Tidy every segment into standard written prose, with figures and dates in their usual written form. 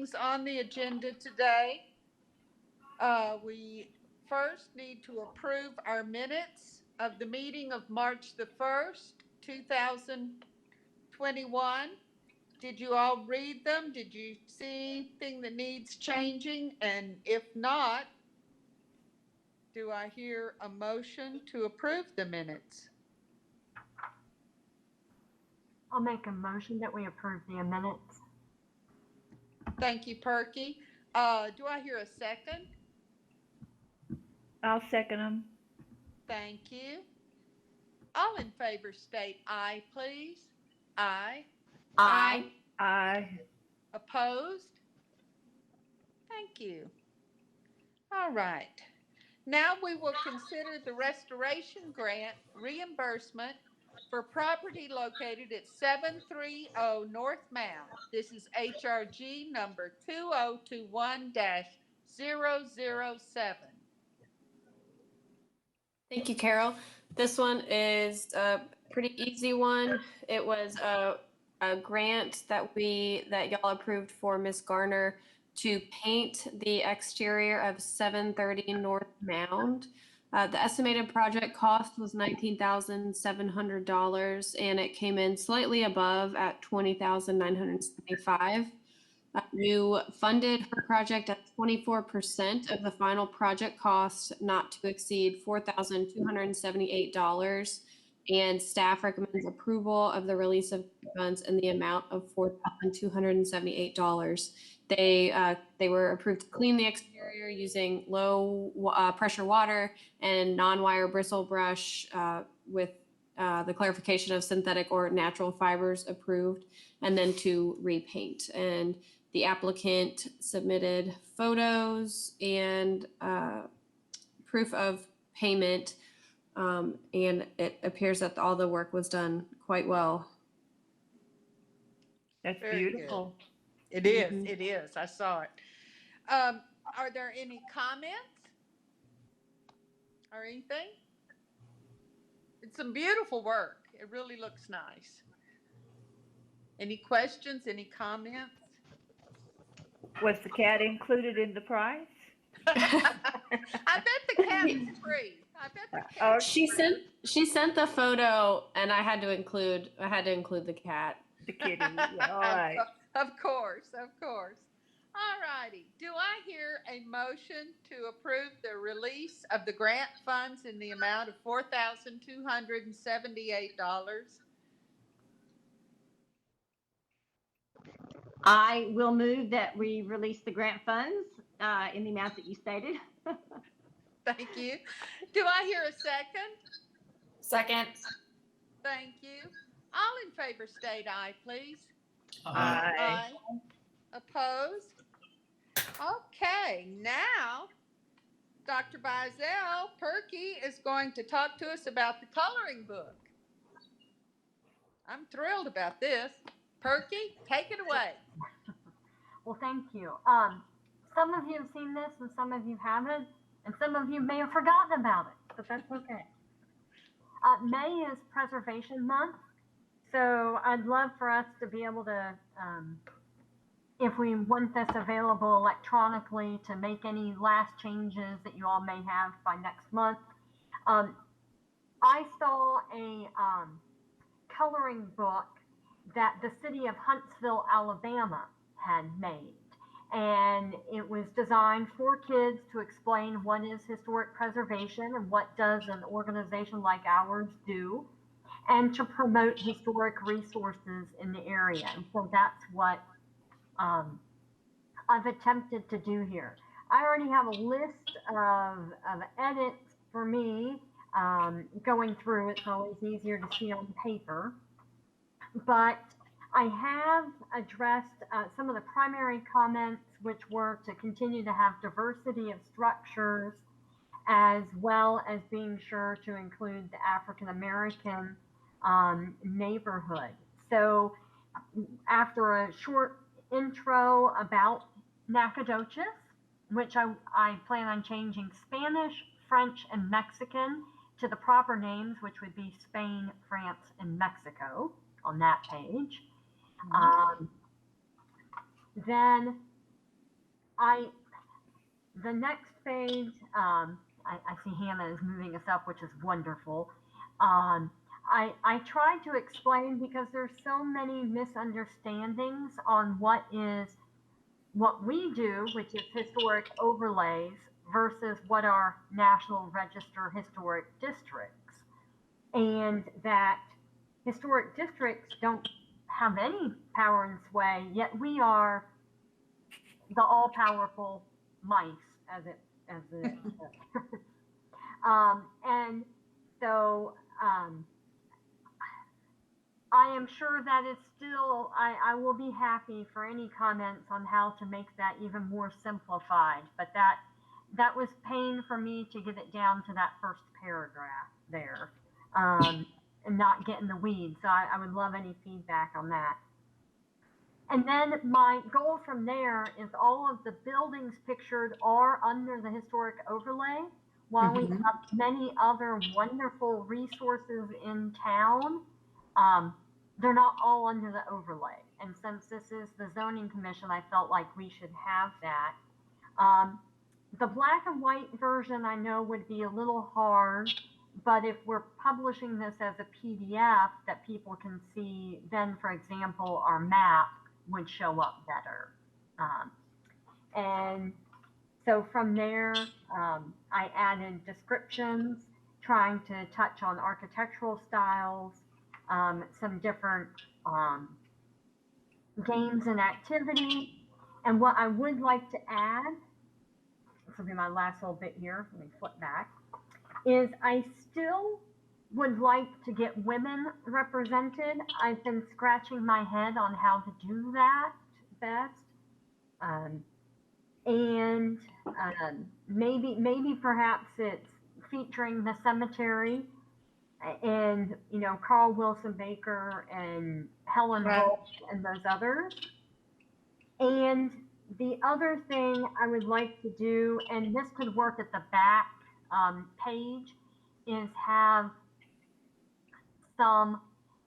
things on the agenda today. We first need to approve our minutes of the meeting of March the 1st, 2021. Did you all read them? Did you see anything that needs changing? And if not, do I hear a motion to approve the minutes? I'll make a motion that we approve the minutes. Thank you, Perky. Do I hear a second? I'll second them. Thank you. All in favor state aye, please. Aye. Aye. Aye. Opposed? Thank you. All right. Now we will consider the restoration grant reimbursement for property located at 730 North Mount. This is HRG number 2021-007. Thank you, Carol. This one is a pretty easy one. It was a grant that y'all approved for Miss Garner to paint the exterior of 730 North Mound. The estimated project cost was $19,700, and it came in slightly above at $20,975. You funded her project at 24% of the final project cost, not to exceed $4,278, and staff recommends approval of the release of funds in the amount of $4,278. They were approved to clean the exterior using low pressure water and non-wire bristle brush with the clarification of synthetic or natural fibers approved, and then to repaint. And the applicant submitted photos and proof of payment, and it appears that all the work was done quite well. That's Very beautiful. good. It is. Mm-hmm. It is. I saw it. Are there any comments or anything? It's some beautiful work. It really looks nice. Any questions? Any comments? Was the cat included in the price? I bet the cat is free. I bet the cat. She sent the photo, and I had to include the cat. The kitty. Yeah, all right. Of course. All righty. Do I hear a motion to approve the release of the grant funds in the amount of $4,278? I will move that we release the grant funds in the amount that you stated. Thank you. Do I hear a second? Second. Thank you. All in favor state aye, please. Aye. Aye. Opposed? Okay, now Dr. Bizell, Perky, is going to talk to us about the coloring book. I'm thrilled about this. Perky, take it away. Well, thank you. Some of you have seen this and some of you haven't, and some of you may have forgotten about it, but that's okay. May is Preservation Month, so I'd love for us to be able to, if we want this available electronically, to make any last changes that you all may have by next month. I saw a coloring book that the city of Huntsville, Alabama had made. And it was designed for kids to explain what is historic preservation and what does an organization like ours do, and to promote historic resources in the area. And so that's what I've attempted to do here. I already have a list of edits for me going through. It's always easier to see on paper. But I have addressed some of the primary comments, which were to continue to have diversity of structures, as well as being sure to include the African American neighborhood. So after a short intro about Nacogdoches, which I plan on changing Spanish, French, and Mexican to the proper names, which would be Spain, France, and Mexico on that page. Then the next page, I see Hannah is moving us up, which is wonderful. I tried to explain because there's so many misunderstandings on what we do, which is historic overlays, versus what are National Register historic districts. And that historic districts don't have any power and sway, yet we are the all-powerful mice, as it and so I am sure that it's still, I will be happy for any comments on how to make that even more simplified, but that was pain for me to get it down to that first paragraph there, and not get in the weeds. So I would love any feedback on that. And then my goal from there is all of the buildings pictured are under the historic overlay, while we have many other wonderful resources in town. They're not all under the overlay. And since this is the zoning commission, I felt like we should have that. The black and white version I know would be a little hard, but if we're publishing this as a PDF that people can see, then for example, our map would show up better. And so from there, I added descriptions, trying to touch on architectural styles, some different games and activities. And what I would like to add, this will be my last little bit here, let me flip back, is I still would like to get women represented. I've been scratching my head on how to do that best. And maybe perhaps it's featuring the cemetery and, you know, Carl Wilson Baker and Helen Wolf and those others. And the other thing I would like to do, and this could work at the back page, is have some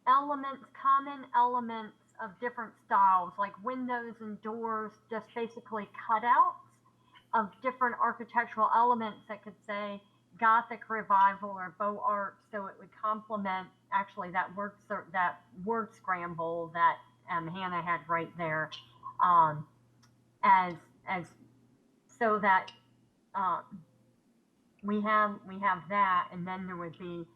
elements, common elements of different styles, like windows and doors, just basically cutouts of different architectural elements that could say Gothic Revival or Beaux Arts, so it would complement actually that word scramble that Hannah had right there, as so that we have that, and then there would be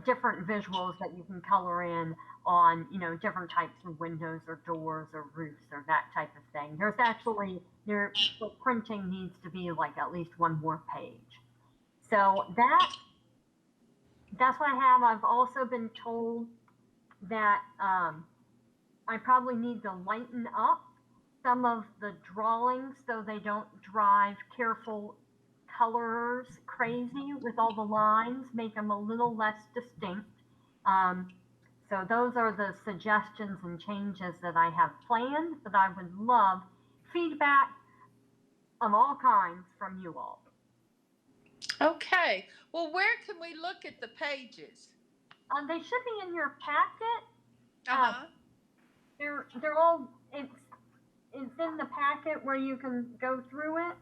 different visuals that you can color in on, you know, different types of windows or doors or roofs or that type of thing. There's actually, the printing needs to be like at least one more page. So that's what I have. I've also been told that I probably need to lighten up some of the drawings so they don't drive careful colorers crazy with all the lines, make them a little less distinct. So those are the suggestions and changes that I have planned, but I would love feedback of all kinds from you all. Okay. Well, where can we look at the pages? They should be in your packet. Uh-huh. They're all, it's in the packet where you can go through it.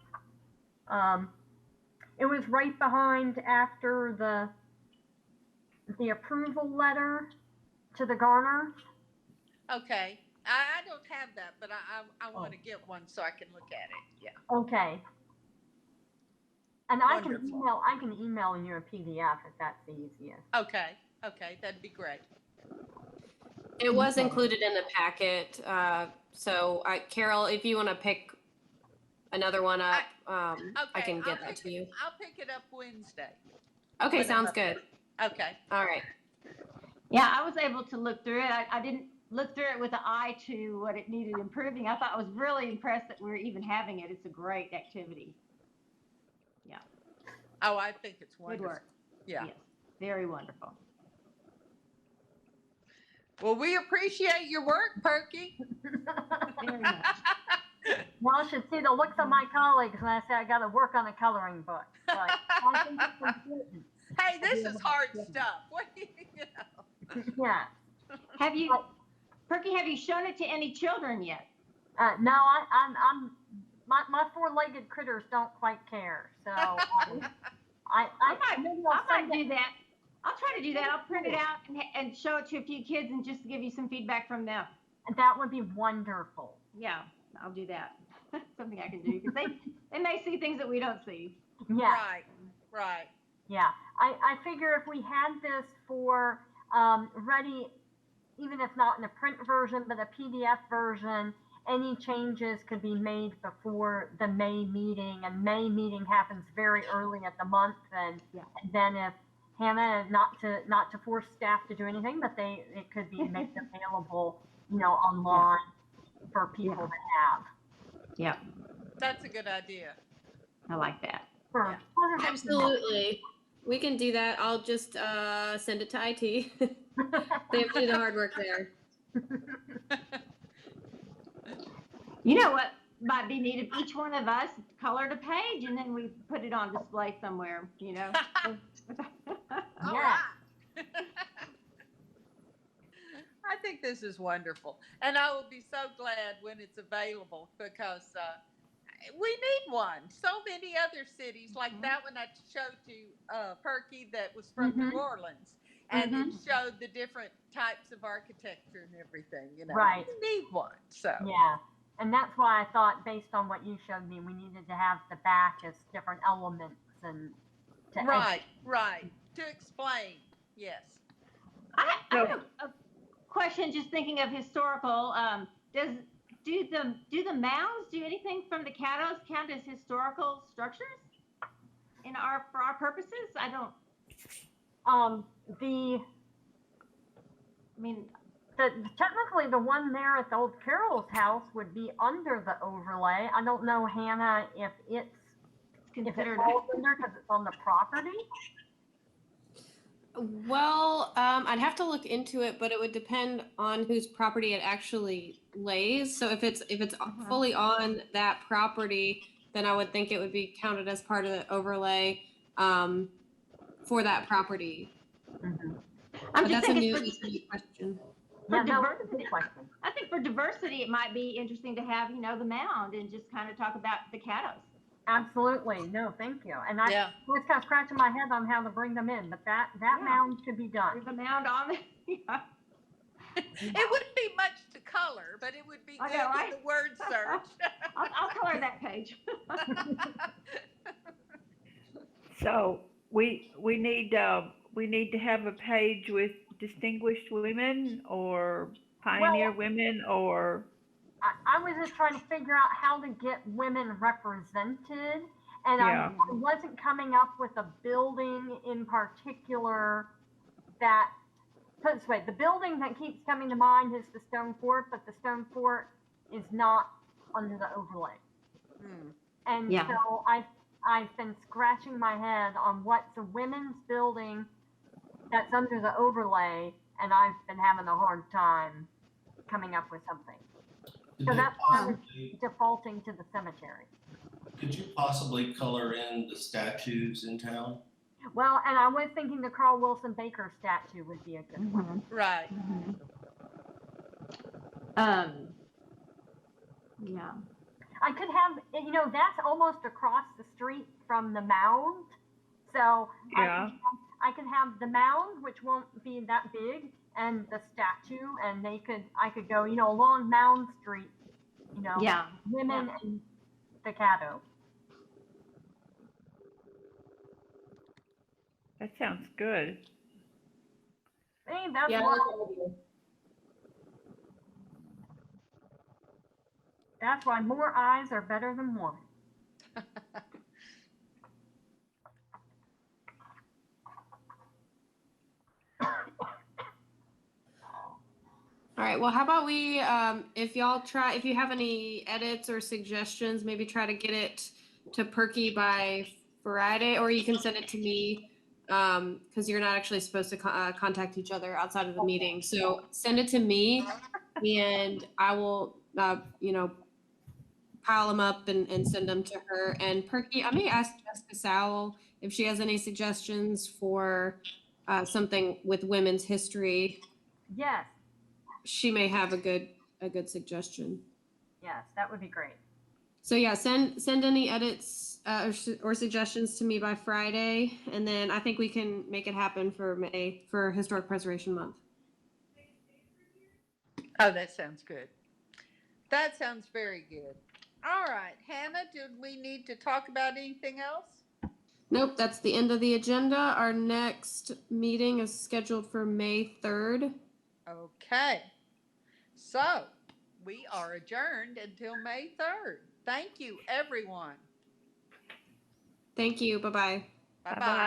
It was right behind after the approval letter to the Garner. Okay. I don't have that, but I want to get one so I can look at it. Yeah. Okay. And Wonderful. I can email you a PDF if that's the easiest. Okay. Okay. That'd be great. It was included in the packet. So Carol, if you want to pick another one up, I can get that to you. I'll pick it up Wednesday. Okay, sounds good. Okay. All right. Yeah, I was able to look through it. I didn't look through it with an eye to what it needed improving. I thought I was really impressed that we're even having it. It's a great activity. Yeah. Oh, I think it's wonderful. Good work. Yeah. Yes, very wonderful. Well, we appreciate your work, Perky. Very much. Well, I should see the looks of my colleagues when I say I got to work on a coloring book. But I think it's important. Hey, this is hard stuff. What do you know? Yeah. Have you, Perky, have you shown it to any children yet? No, my my four-legged critters don't quite care. So I maybe I'll I send might do that. I'll try to do that. I'll print it out and show it to a few kids and just give you some feedback from them. that would be wonderful. Yeah, I'll do that. Something I can do because they may see things that we don't see. Yeah. Right, right. Yeah, I figure if we had this for ready, even if not in a print version, but a PDF version, any changes could be made before the May meeting, and May meeting happens very early at the month, and then if Hannah, not to force staff to do anything, but it could be made available, online for people to have. Yeah, That's a good idea. I like that. For Absolutely. We can do that. I'll just send it to IT. They have to do the hard work there. You know what might be needed? Each one of us colored a page and then we put it on display somewhere, All Yeah. right. I think this is wonderful. And I will be so glad when it's available because we need one. So many other cities, like that one I showed you, Perky, that was from New Orleans. And it showed the different types of architecture and everything, Right. We need one. So Yeah. And that's why I thought, based on what you showed me, we needed to have the back as different elements and to right. To explain, yes. I have a question. Just thinking of historical, do the mounds do anything from the Caddos count as historical structures for our purposes? I don't. Technically the one there at the old Carol's house would be under the overlay. I don't know, Hannah, if it's Considered falls under because it's on the property. Well, I'd have to look into it, but it would depend on whose property it actually lays. So if it's fully on that property, then I would think it would be counted as part of the overlay for that property. I'm just that's a thinking new question. For Yeah, diversity, that's a good question. I think for diversity, it might be interesting to have, the mound and just kind of talk about the Caddos. Absolutely. No, thank you. And I was kind of scratching my head on how to bring them in, but that mound could be done. There's a mound on it. Yeah. It wouldn't be much to color, but it would be good in the word search. I'll color that page. So we need to have a page with distinguished women or pioneer women or. I was just trying to figure out how to get women represented, and I wasn't coming up with a building in particular that, put it this way, the building that keeps coming to mind is the Stone Fort, but the Stone Fort is not under the overlay. And so I've been scratching my head on what's a women's building that's under the overlay, and I've been having a hard time coming up with something. So that's why I was defaulting to the cemetery. Could you possibly color in the statues in town? Well, and I was thinking the Carl Wilson Baker statue would be a good one. Right. Yeah. I could have, that's almost across the street from the mound. So I could have the mound, which won't be that big, and the statue, and I could go, along Mound Street, women and the Caddo. That sounds good. Hey, that's why. That's why more eyes are better than one. All right. Well, how about we, if you have any edits or suggestions, maybe try to get it to Perky by Friday, or you can send it to me because you're not actually supposed to contact each other outside of the meeting. So send it to me, and I will, pile them up and send them to her. And Perky, I may ask Jessica Sowell if she has any suggestions for something with women's history. Yes. She may have a good suggestion. Yes, that would be great. So yeah, send any edits or suggestions to me by Friday, and then I think we can make it happen for May for Historic Preservation Month. Oh, that sounds good. That sounds very good. All right, Hannah, did we need to talk about anything else? Nope, that's the end of the agenda. Our next meeting is scheduled for May 3rd. Okay. So we are adjourned until May 3rd. Thank you, everyone. Thank you. Bye bye. Bye Bye-bye. bye.